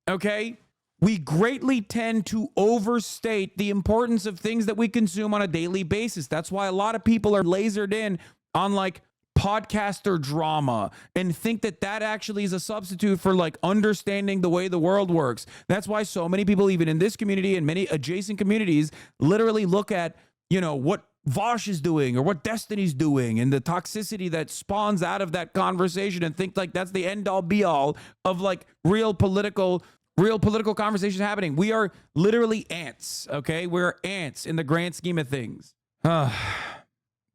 okay? We greatly tend to overstate the importance of things that we consume on a daily basis. That's why a lot of people are lasered in on like podcaster drama and think that that actually is a substitute for like understanding the way the world works. That's why so many people, even in this community and many adjacent communities, literally look at, you know, what Vosh is doing or what Destiny's doing and the toxicity that spawns out of that conversation and think like that's the end all be all of like real political conversations happening. We are literally ants, okay? We're ants in the grand scheme of things. Do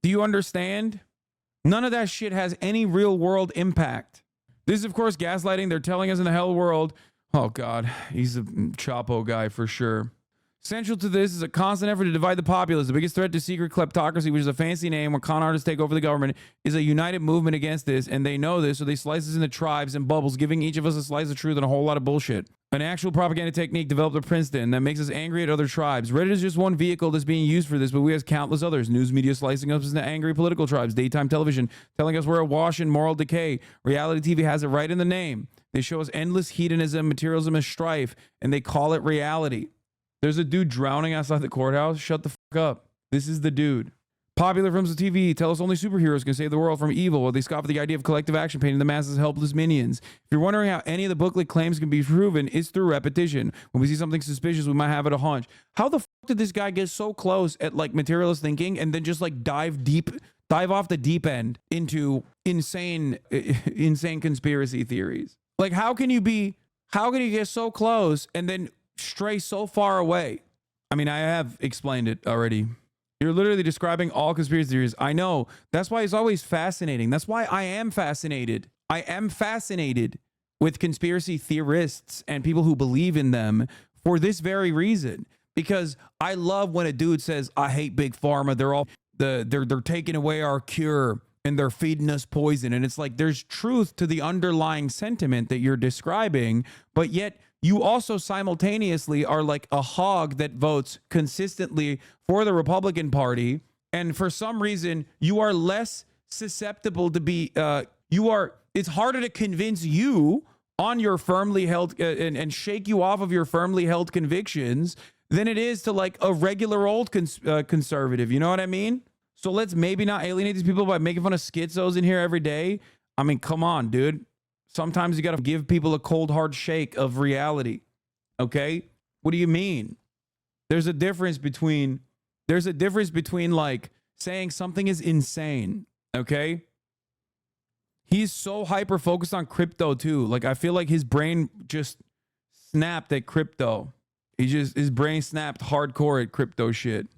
you understand? None of that shit has any real world impact. This is, of course, gaslighting. They're telling us in the hell world. Oh, God, he's a Chapo guy for sure. Central to this is a constant effort to divide the populace. The biggest threat to secret kleptocracy, which is a fancy name when con artists take over the government, is a united movement against this, and they know this, so they slice us into tribes and bubbles, giving each of us a slice of truth and a whole lot of bullshit. An actual propaganda technique developed at Princeton that makes us angry at other tribes. Reddit is just one vehicle that's being used for this, but we have countless others. News media slicing us into angry political tribes. Daytime television telling us we're awash in moral decay. Reality TV has it right in the name. They show us endless hedonism, materialism, and strife, and they call it reality. There's a dude drowning outside the courthouse. Shut the fuck up. This is the dude. Popular films of TV tell us only superheroes can save the world from evil, while they scoff at the idea of collective action, painting the masses as helpless minions. If you're wondering how any of the booklet claims can be proven, it's through repetition. When we see something suspicious, we might have it a hunch. How the fuck did this guy get so close at like materialist thinking and then just like dive off the deep end into insane conspiracy theories? Like how can you get so close and then stray so far away? I mean, I have explained it already. You're literally describing all conspiracy theories. I know. That's why it's always fascinating. That's why I am fascinated. I am fascinated with conspiracy theorists and people who believe in them for this very reason. Because I love when a dude says, I hate big pharma. They're taking away our cure and they're feeding us poison. And it's like there's truth to the underlying sentiment that you're describing, but yet you also simultaneously are like a hog that votes consistently for the Republican Party. And for some reason, you are less susceptible to be, it's harder to convince you on your firmly held and shake you off of your firmly held convictions than it is to like a regular old conservative. You know what I mean? So let's maybe not alienate these people by making fun of schizos in here every day. I mean, come on, dude. Sometimes you got to give people a cold, hard shake of reality. Okay? What do you mean? There's a difference between like saying something is insane. Okay? He's so hyper focused on crypto too. Like I feel like his brain just snapped at crypto. His brain snapped hardcore at crypto shit.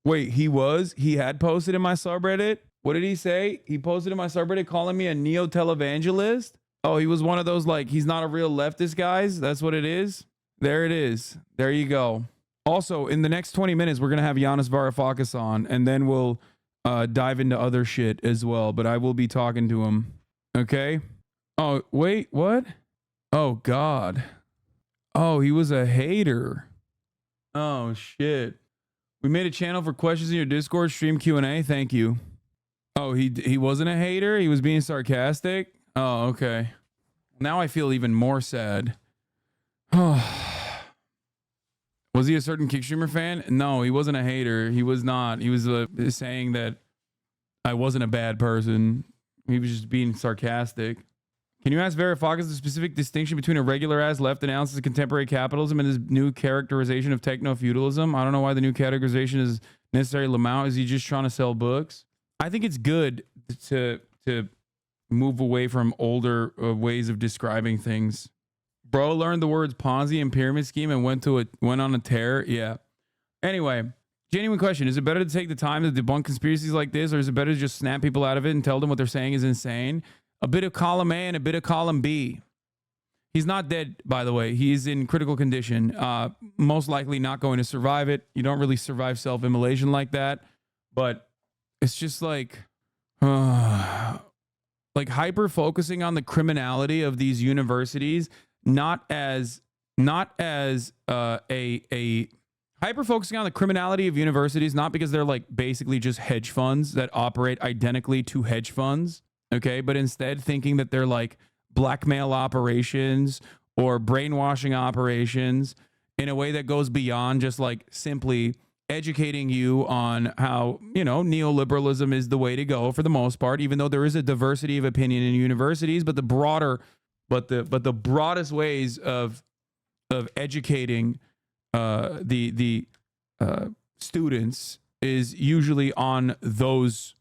Wait, he had posted in my subreddit. What did he say? He posted in my subreddit calling me a neo-televangelist. Oh, he was one of those, like, he's not a real leftist guys. That's what it is. There it is. There you go. Also, in the next 20 minutes, we're going to have Giannis Varoufakis on, and then we'll dive into other shit as well. But I will be talking to him. Okay? Oh, wait, what? Oh, God. Oh, he was a hater. Oh, shit. We made a channel for questions in your Discord, stream Q&A. Thank you. Oh, he wasn't a hater? He was being sarcastic? Oh, okay. Now I feel even more sad. Was he a certain Kickstreamer fan? No, he wasn't a hater. He was not. He was saying that I wasn't a bad person. He was just being sarcastic. Can you ask Varoufakis the specific distinction between a regular-ass left analysis of contemporary capitalism and his new characterization of techno-feudalism? I don't know why the new categorization is necessary. Lamau, is he just trying to sell books? I think it's good to move away from older ways of describing things. Bro learned the words Ponzi and pyramid scheme and went on a tear. Yeah. Anyway, genuine question. Is it better to take the time to debunk conspiracies like this, or is it better to just snap people out of it and tell them what they're saying is insane? A bit of column A and a bit of column B. He's not dead, by the way. He's in critical condition. Most likely not going to survive it. You don't really survive self-immolation like that. But it's just like hyper focusing on the criminality of these universities, not as a hyper focusing on the criminality of universities, not because they're like basically just hedge funds that operate identically to hedge funds. Okay, but instead thinking that they're like blackmail operations or brainwashing operations in a way that goes beyond just like simply educating you on how, you know, neoliberalism is the way to go for the most part, even though there is a diversity of opinion in universities, but the broadest ways of educating the students is usually on those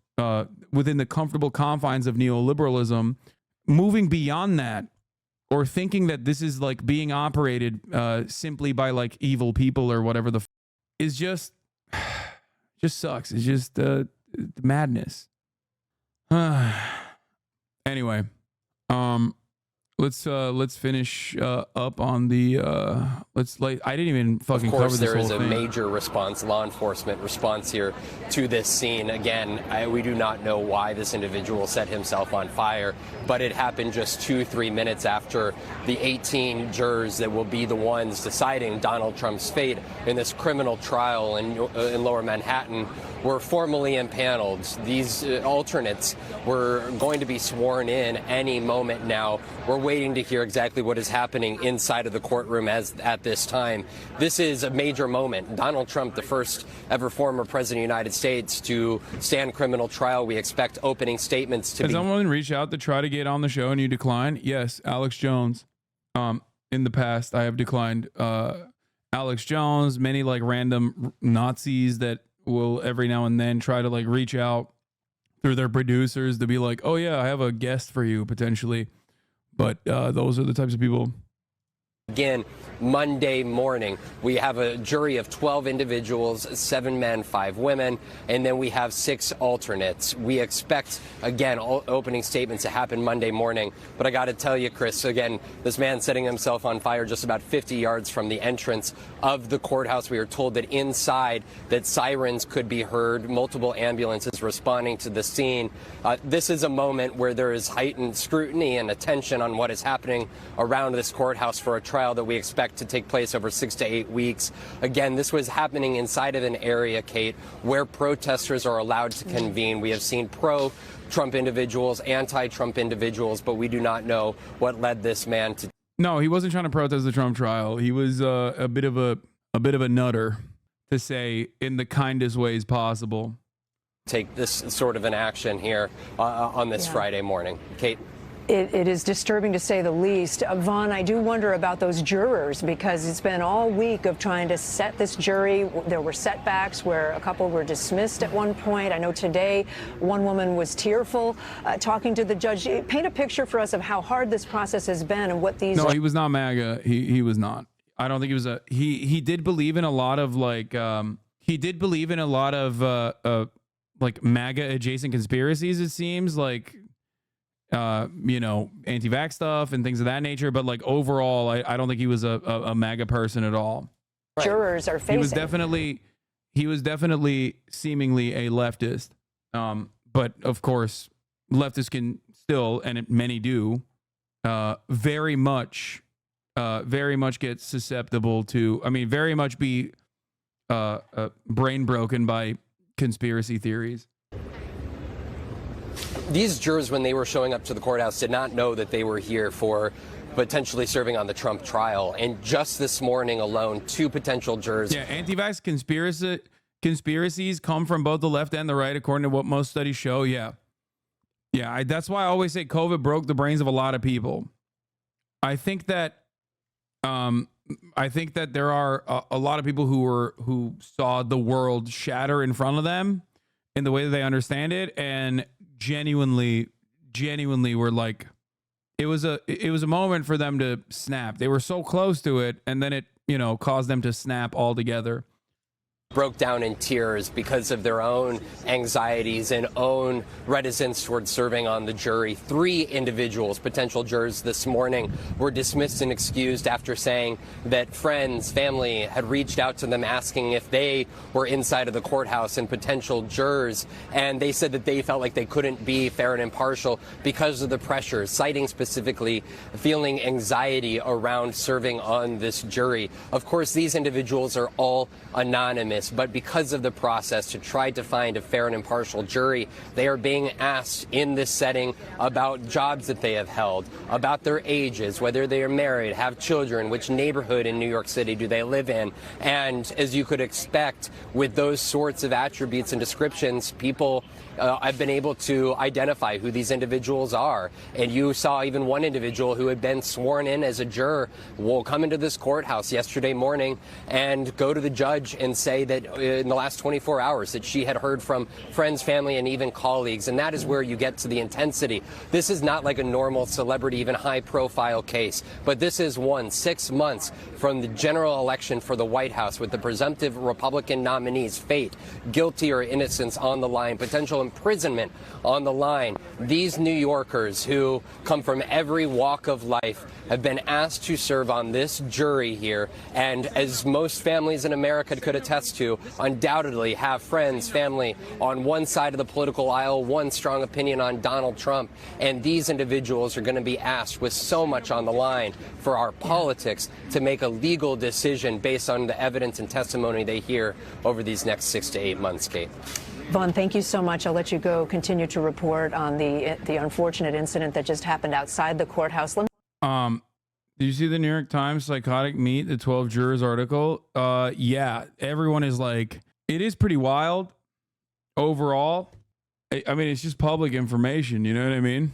within the comfortable confines of neoliberalism. Moving beyond that, or thinking that this is like being operated simply by like evil people or whatever is just sucks. It's just madness. Anyway, let's finish up on the I didn't even fucking cover this whole thing. Of course, there is a major response, law enforcement response here to this scene. Again, we do not know why this individual set himself on fire, but it happened just 2-3 minutes after the 18 jurors that will be the ones deciding Donald Trump's fate in this criminal trial in Lower Manhattan were formally impaneled. These alternates were going to be sworn in any moment now. We're waiting to hear exactly what is happening inside of the courtroom at this time. This is a major moment. Donald Trump, the first ever former president of the United States to stand criminal trial. We expect opening statements to be... Has someone reached out to try to get on the show and you declined? Yes, Alex Jones. In the past, I have declined Alex Jones, many like random Nazis that will every now and then try to like reach out through their producers to be like, oh yeah, I have a guest for you potentially. But those are the types of people. Again, Monday morning, we have a jury of 12 individuals, 7 men, 5 women, and then we have 6 alternates. We expect, again, opening statements to happen Monday morning. But I got to tell you, Chris, again, this man setting himself on fire just about 50 yards from the entrance of the courthouse. We are told that inside that sirens could be heard, multiple ambulances responding to the scene. This is a moment where there is heightened scrutiny and attention on what is happening around this courthouse for a trial that we expect to take place over 6 to 8 weeks. Again, this was happening inside of an area, Kate, where protesters are allowed to convene. We have seen pro-Trump individuals, anti-Trump individuals, but we do not know what led this man to... No, he wasn't trying to protest the Trump trial. He was a bit of a nutter, to say in the kindest ways possible. Take this sort of an action here on this Friday morning. Kate? It is disturbing to say the least. Vaughn, I do wonder about those jurors, because it's been all week of trying to set this jury. There were setbacks where a couple were dismissed at one point. I know today one woman was tearful talking to the judge. Paint a picture for us of how hard this process has been and what these... No, he was not MAGA. He was not. I don't think he was he did believe in a lot of like... he did believe in a lot of like MAGA adjacent conspiracies, it seems, like you know, anti-vax stuff and things of that nature, but like overall I don't think he was a MAGA person at all. Jurors are facing. He was definitely seemingly a leftist, but of course leftists can still, and many do, very much get susceptible to, I mean, very much be brain broken by conspiracy theories. These jurors, when they were showing up to the courthouse, did not know that they were here for potentially serving on the Trump trial. And just this morning alone, 2 potential jurors. Yeah, anti-vax conspiracies come from both the left and the right, according to what most studies show. Yeah. That's why I always say COVID broke the brains of a lot of people. I think that there are a lot of people who saw the world shatter in front of them in the way that they understand it, and genuinely were like, it was a moment for them to snap. They were so close to it, and then it, you know, caused them to snap altogether. Broke down in tears because of their own anxieties and own reticence towards serving on the jury. 3 individuals, potential jurors this morning, were dismissed and excused after saying that friends, family had reached out to them asking if they were inside of the courthouse and potential jurors. And they said that they felt like they couldn't be fair and impartial because of the pressure, citing specifically feeling anxiety around serving on this jury. Of course, these individuals are all anonymous, but because of the process to try to find a fair and impartial jury, they are being asked in this setting about jobs that they have held, about their ages, whether they are married, have children, which neighborhood in New York City do they live in. And as you could expect, with those sorts of attributes and descriptions, people have been able to identify who these individuals are. And you saw even one individual who had been sworn in as a juror will come into this courthouse yesterday morning and go to the judge and say that in the last 24 hours that she had heard from friends, family, and even colleagues. And that is where you get to the intensity. This is not like a normal celebrity, even high-profile case, but this is 6 months from the general election for the White House, with the presumptive Republican nominees' fate, guilty or innocence on the line, potential imprisonment on the line. These New Yorkers who come from every walk of life have been asked to serve on this jury here, and as most families in America could attest to, undoubtedly have friends, family on one side of the political aisle, one strong opinion on Donald Trump, and these individuals are going to be asked, with so much on the line for our politics, to make a legal decision based on the evidence and testimony they hear over these next 6 to 8 months, Kate. Vaughn, thank you so much. I'll let you go continue to report on the unfortunate incident that just happened outside the courthouse. Did you see the New York Times psychotic meet, the 12 jurors article? Yeah, everyone is like, it is pretty wild overall. I mean, it's just public information, you know what I mean?